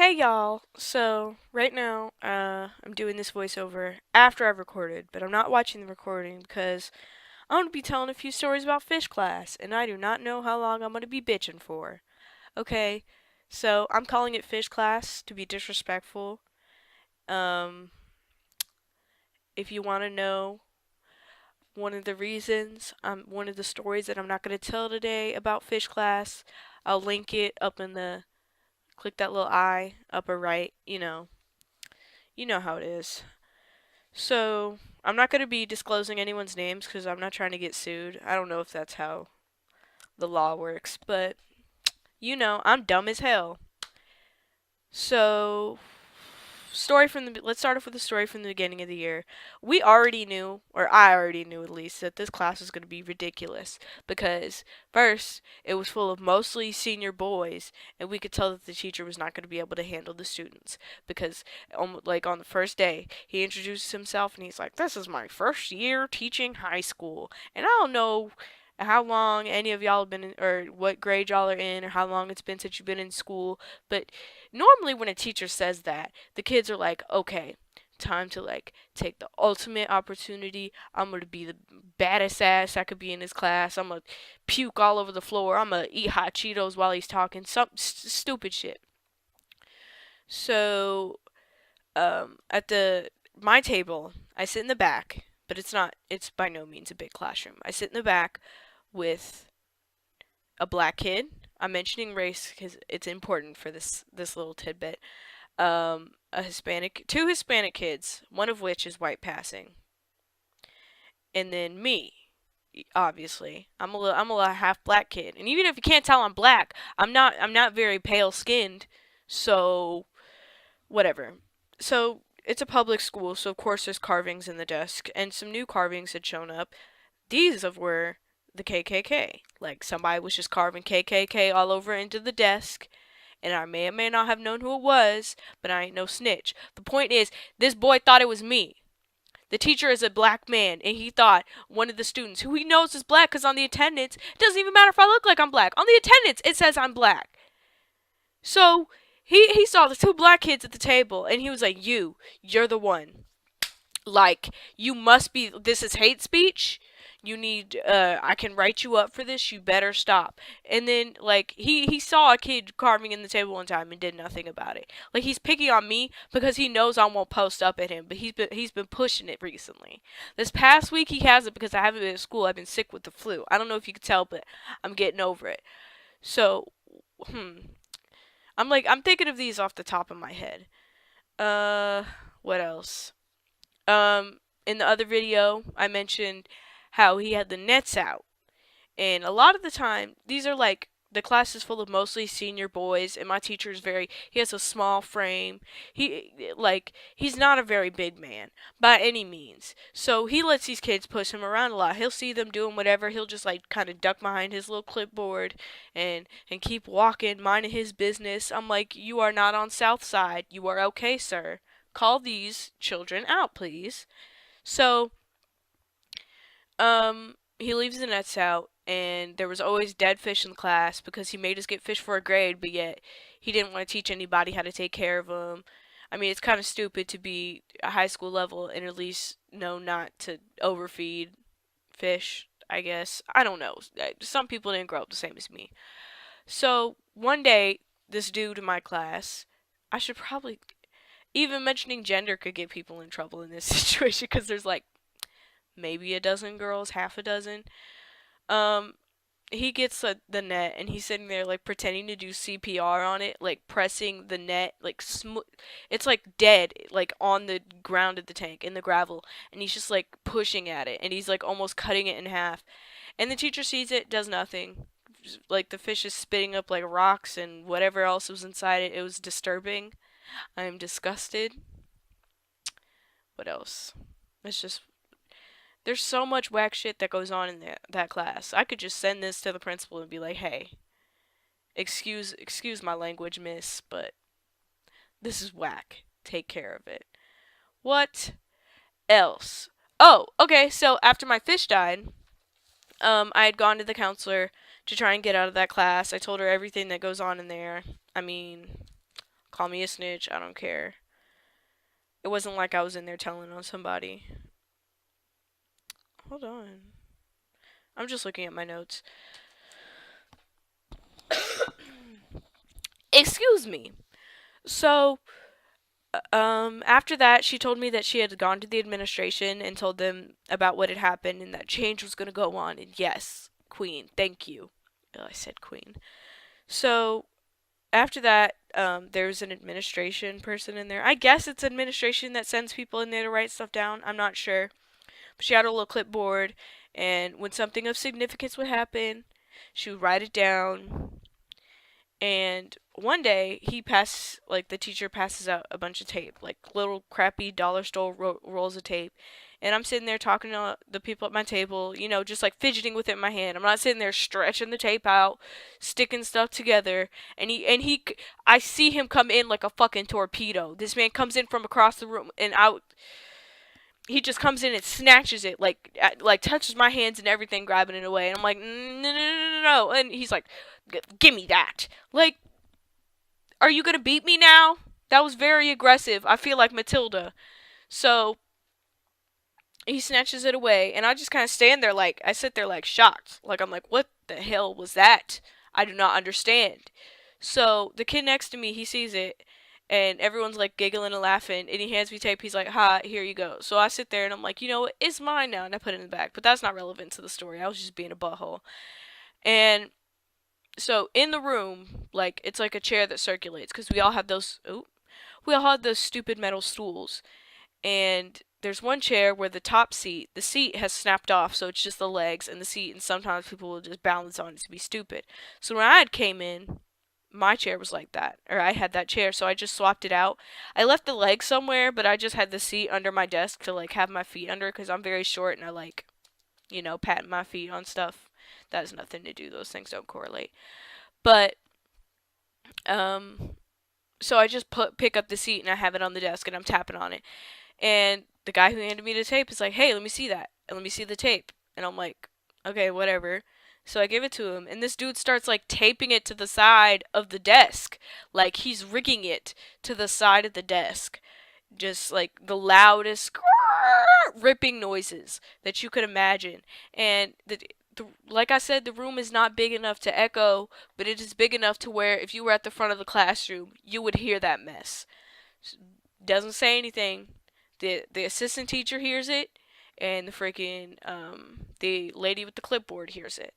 Hey y'all. So, right now, I'm doing this voiceover after I've recorded, but I'm not watching the recording because I'm going to be telling a few stories about fish class, and I do not know how long I'm going to be bitching for. Okay, so I'm calling it fish class to be disrespectful. Um, if you want to know one of the stories that I'm not going to tell today about fish class, I'll link it up in the, click that little eye, upper right, you know how it is. So, I'm not going to be disclosing anyone's names because I'm not trying to get sued. I don't know if that's how the law works, but I'm dumb as hell. So, let's start off with the story from the beginning of the year. We already knew, or I already knew at least, that this class was going to be ridiculous because first, it was full of mostly senior boys, and we could tell that the teacher was not going to be able to handle the students because like on the first day, he introduces himself and he's like, "This is my first year teaching high school." And I don't know how long any of y'all have been in, or what grade y'all are in, or how long it's been since you've been in school, but normally when a teacher says that, the kids are like, okay, time to like take the ultimate opportunity. I'm gonna be the baddest ass I could be in this class. I'm gonna puke all over the floor. I'm gonna eat hot Cheetos while he's talking. Some stupid shit. So, at the my table, I sit in the back, but it's not. It's by no means a big classroom. I sit in the back with a black kid. I'm mentioning race because it's important for this little tidbit. A Hispanic, two Hispanic kids, one of which is white passing, and then me. Obviously, I'm a half black kid, and even if you can't tell I'm black, I'm not very pale skinned, so whatever. So it's a public school, so of course there's carvings in the desk, and some new carvings had shown up. These of were the KKK. Like somebody was just carving KKK all over into the desk, and I may or may not have known who it was, but I ain't no snitch. The point is, this boy thought it was me. The teacher is a black man, and he thought one of the students, who he knows is black because on the attendance, it doesn't even matter if I look like I'm black. On the attendance, it says I'm black. So he saw the two black kids at the table, and he was like, you're the one. Like, you must be, this is hate speech. You need, I can write you up for this. You better stop. And then, like, he saw a kid carving in the table one time and did nothing about it. Like, he's picking on me because he knows I won't post up at him, but he's been pushing it recently. This past week he hasn't because I haven't been at school. I've been sick with the flu. I don't know if you could tell, but I'm getting over it. So, I'm thinking of these off the top of my head. Uh, what else? In the other video, I mentioned how he had the nets out. And a lot of the time, these are like, the class is full of mostly senior boys, and my teacher is he has a small frame. He's not a very big man by any means. So he lets these kids push him around a lot. He'll see them doing whatever. He'll just like kind of duck behind his little clipboard and keep walking, minding his business. I'm like, you are not on South Side. You are okay, sir. Call these children out, please. So, he leaves the nets out, and there was always dead fish in the class because he made us get fish for a grade, but yet he didn't want to teach anybody how to take care of them. I mean, it's kind of stupid to be a high school level and at least know not to overfeed fish, I guess. I don't know. Some people didn't grow up the same as me. So, one day, this dude in my class, I should probably, even mentioning gender could get people in trouble in this situation because there's like maybe a dozen girls, half a dozen. Um, he gets the net and he's sitting there like pretending to do CPR on it, like pressing the net, like it's like dead, like on the ground of the tank in the gravel, and he's just like pushing at it, and he's like almost cutting it in half. And the teacher sees it, does nothing. Like the fish is spitting up like rocks and whatever else was inside it. It was disturbing. I am disgusted. What else? It's just there's so much whack shit that goes on in that class. I could just send this to the principal and be like, "Hey, excuse my language, miss, but this is whack. Take care of it." What else? Oh, okay. So after my fish died, I had gone to the counselor to try and get out of that class. I told her everything that goes on in there. I mean, Call me a snitch. I don't care. It wasn't like I was in there telling on somebody. Hold on. I'm just looking at my notes. Excuse me. So, after that, she told me that she had gone to the administration and told them about what had happened and that change was going to go on. And yes, Queen, thank you. Oh, I said Queen. So, after that, there's an administration person in there. I guess it's administration that sends people in there to write stuff down. I'm not sure. But she had a little clipboard, and when something of significance would happen, she would write it down. And one day, the teacher passes out a bunch of tape, like little crappy dollar store rolls of tape. And I'm sitting there talking to the people at my table, just like fidgeting with it in my hand. I'm not sitting there stretching the tape out, sticking stuff together. I see him come in like a fucking torpedo. This man comes in from across the room, and he just comes in and snatches it, like touches my hands and everything, grabbing it away. And I'm like, no, no, no, no, no. And he's like, give me that. Like, are you gonna beat me now? That was very aggressive. I feel like Matilda. So he snatches it away, and I just kind of stand there I sit there like shocked. Like, I'm like, what the hell was that? I do not understand. So the kid next to me, he sees it, and everyone's like giggling and laughing, and he hands me tape. He's like, ha, here you go. So I sit there and I'm like, you know what, it's mine now, and I put it in the bag. But that's not relevant to the story. I was just being a butthole. And so in the room, like, it's like a chair that circulates, because we all had those stupid metal stools. And there's one chair where the seat has snapped off, so it's just the legs and the seat, and sometimes people will just balance on it to be stupid. So when I had came in, my chair was like that, or I had that chair, so I just swapped it out. I left the leg somewhere, but I just had the seat under my desk to like have my feet under, because I'm very short and I like, patting my feet on stuff. That has nothing to do. Those things don't correlate. But um, so I just pick up the seat and I have it on the desk and I'm tapping on it. And the guy who handed me the tape is like, hey, let me see that. And let me see the tape. And I'm like, okay, whatever. So I give it to him. And this dude starts like taping it to the side of the desk. Like he's rigging it to the side of the desk. Just like the loudest ripping noises that you could imagine. And like I said, the room is not big enough to echo, but it is big enough to where if you were at the front of the classroom, you would hear that mess. Doesn't say anything. The assistant teacher hears it, and the lady with the clipboard hears it,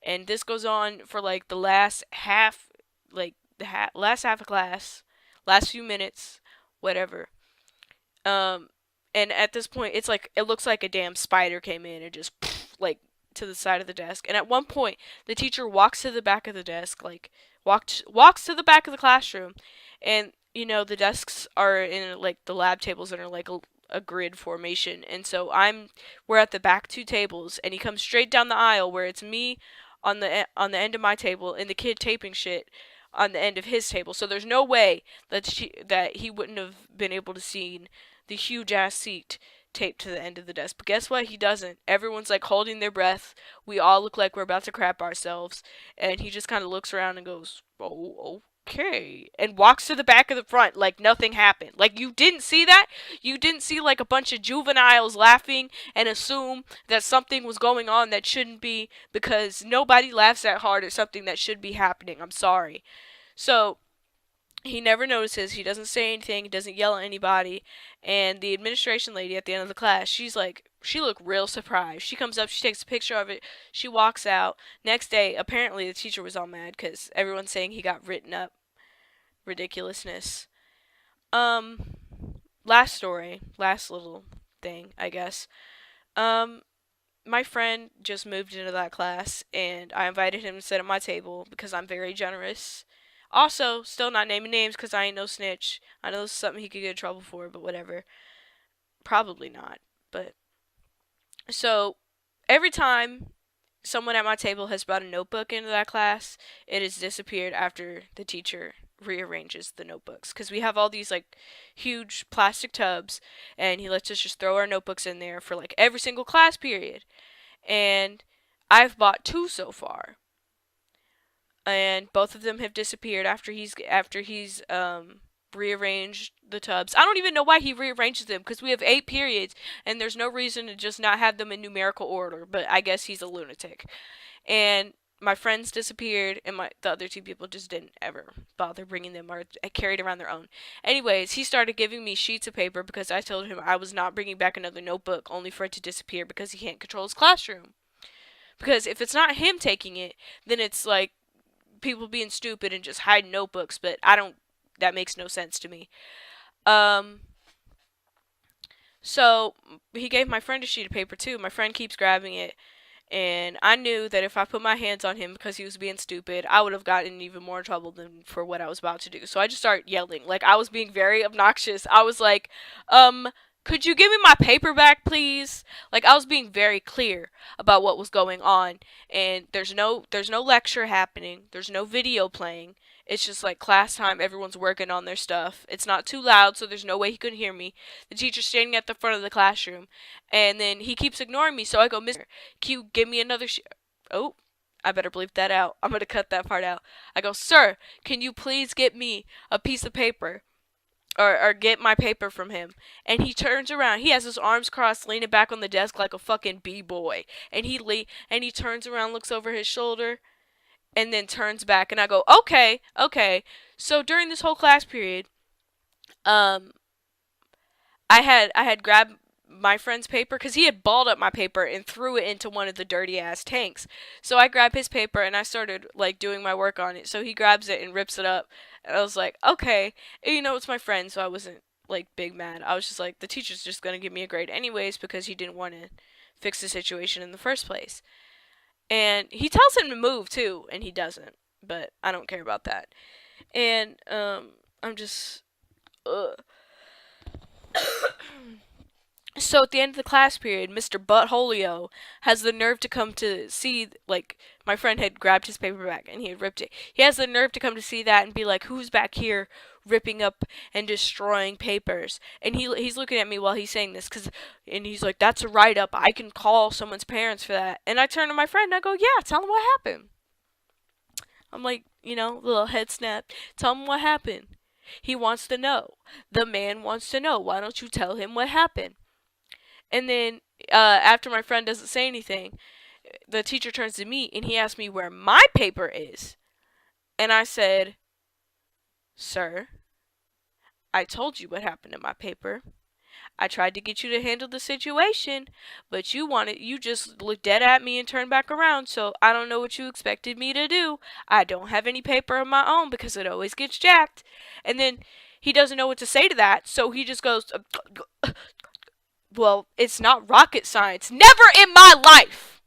and this goes on for like the last half, last half of class, last few minutes, whatever. Um, and at this point, it looks like a damn spider came in and just like to the side of the desk. And at one point, the teacher walks to the back of the desk, like walks to the back of the classroom, and the desks are in like the lab tables that are like a grid formation. And so we're at the back two tables, and he comes straight down the aisle where it's me on the end of my table and the kid taping shit on the end of his table. So there's no way that he wouldn't have been able to see the huge ass seat taped to the end of the desk. But guess what? He doesn't. Everyone's like holding their breath. We all look like we're about to crap ourselves. And he just kind of looks around and goes, oh, okay. And walks to the back of the front like nothing happened. Like, you didn't see that? You didn't see like a bunch of juveniles laughing and assume that something was going on that shouldn't be, because nobody laughs that hard at something that should be happening. I'm sorry. So, he never notices. He doesn't say anything. He doesn't yell at anybody. And the administration lady at the end of the class, she looked real surprised. She comes up, she takes a picture of it, she walks out. Next day, apparently the teacher was all mad because everyone's saying he got written up. Ridiculousness. Um, Last story, last little thing, I guess. Um, my friend just moved into that class, and I invited him to sit at my table because I'm very generous. Also, still not naming names because I ain't no snitch. I know this is something he could get in trouble for, but whatever. Probably not. But so every time someone at my table has brought a notebook into that class, it has disappeared after the teacher rearranges the notebooks, because we have all these like huge plastic tubs, and he lets us just throw our notebooks in there for like every single class period. And I've bought two so far, and both of them have disappeared after he's rearranged the tubs. I don't even know why he rearranges them, because we have 8 periods and there's no reason to just not have them in numerical order, but I guess he's a lunatic. And my friends disappeared, and the other 2 people just didn't ever bother bringing them or carried around their own. Anyways, he started giving me sheets of paper because I told him I was not bringing back another notebook, only for it to disappear because he can't control his classroom. Because if it's not him taking it, then it's like people being stupid and just hiding notebooks, but I don't, that makes no sense to me. Um, so he gave my friend a sheet of paper too. My friend keeps grabbing it, and I knew that if I put my hands on him because he was being stupid, I would have gotten even more trouble than for what I was about to do. So I just started yelling. Like, I was being very obnoxious. I was like, could you give me my paper back, please? Like, I was being very clear about what was going on. And there's no lecture happening. There's no video playing. It's just like class time. Everyone's working on their stuff. It's not too loud, so there's no way he could hear me. The teacher's standing at the front of the classroom, and then he keeps ignoring me. So I go, Mr. Q, give me another Oh, I better bleep that out. I'm gonna cut that part out. I go, sir, can you please get me a piece of paper? Or get my paper from him. And he turns around. He has his arms crossed, leaning back on the desk like a fucking b-boy. And he turns around, looks over his shoulder, and then turns back. And I go, okay, okay. So during this whole class period, um, I had grabbed my friend's paper because he had balled up my paper and threw it into one of the dirty ass tanks. So I grabbed his paper and I started like doing my work on it. So he grabs it and rips it up. And I was like, okay, and, it's my friend, so I wasn't like big mad. I was just like, the teacher's just gonna give me a grade anyways because he didn't want to fix the situation in the first place. And he tells him to move too, and he doesn't. But I don't care about that. And I'm just, ugh. So at the end of the class period, Mr. Buttholio has the nerve to come to see, like, my friend had grabbed his paper back and he had ripped it. He has the nerve to come to see that and be like, who's back here ripping up and destroying papers? And he's looking at me while he's saying this, and he's like, that's a write-up. I can call someone's parents for that. And I turn to my friend and I go, yeah, tell him what happened. I'm like, little head snap. Tell him what happened. He wants to know. The man wants to know. Why don't you tell him what happened? And then, after my friend doesn't say anything, the teacher turns to me and he asks me where my paper is. And I said, sir, I told you what happened to my paper. I tried to get you to handle the situation, but you just looked dead at me and turned back around, so I don't know what you expected me to do. I don't have any paper of my own because it always gets jacked. And then he doesn't know what to say to that, so he just goes, well, it's not rocket science. Never in my life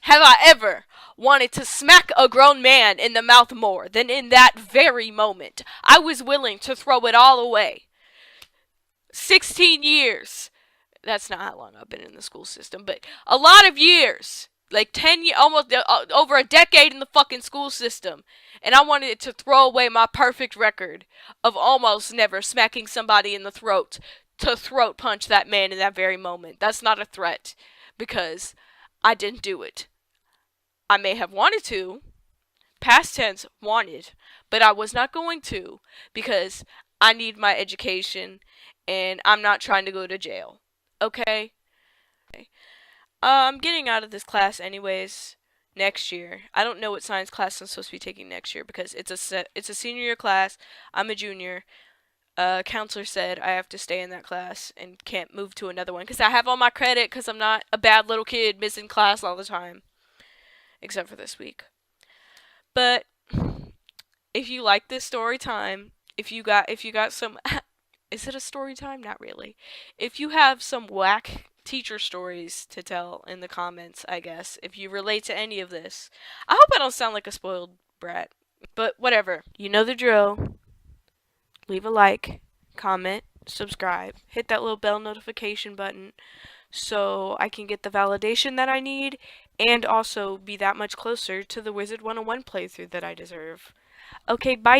have I ever wanted to smack a grown man in the mouth more than in that very moment. I was willing to throw it all away. 16 years. That's not how long I've been in the school system, but a lot of years. Like 10 years, almost over a decade in the fucking school system. And I wanted to throw away my perfect record of almost never smacking somebody in the throat to throat punch that man in that very moment. That's not a threat because I didn't do it. I may have wanted to, past tense wanted, but I was not going to because I need my education and I'm not trying to go to jail. Okay? I'm getting out of this class anyways next year. I don't know what science class I'm supposed to be taking next year because it's a senior year class. I'm a junior. Counselor said I have to stay in that class and can't move to another one because I have all my credit because I'm not a bad little kid missing class all the time, except for this week. But if you like this story time, if you got some, is it a story time? Not really. If you have some whack teacher stories to tell in the comments, I guess, if you relate to any of this, I hope I don't sound like a spoiled brat. But whatever, you know the drill. Leave a like, comment, subscribe, hit that little bell notification button so I can get the validation that I need and also be that much closer to the Wizard 101 playthrough that I deserve. Okay, bye!